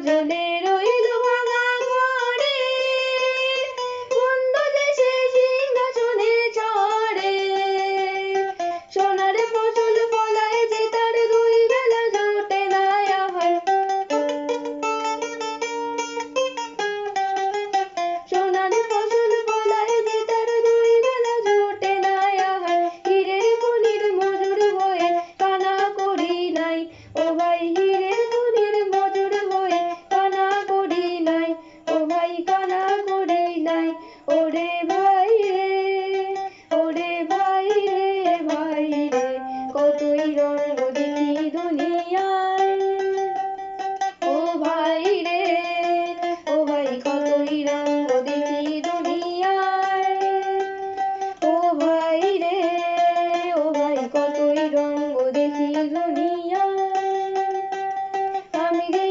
ঝুলে রইল ভাঙা ঘরে, বন্ধু দেশে সিংহাসনে চড়ে। সোনার ফসল ফলায় যে তার দুই বেলা জোটে না আহার, সোনার ফসল ফলায় যে তার দুই বেলা জোটে না আহার। হীরের খনির মজুর হয়ে কানা করি নাই, ও ভাই হীরের খনির মজুর হয়ে কানা করি নাই, ও ভাই কানা করি নাই। ওরে ভাই রে, ওরে ভাই রে, ভাই রে, কতই রঙ্গ দেখি দুনিয়ায়। ও ভাই রে, ও ভাই কতই রঙ্গ দেখি দুনিয়ায়। ও ভাই রে, ও ভাই কতই রঙ্গ দেখি দুনিয়ায়। আমি যে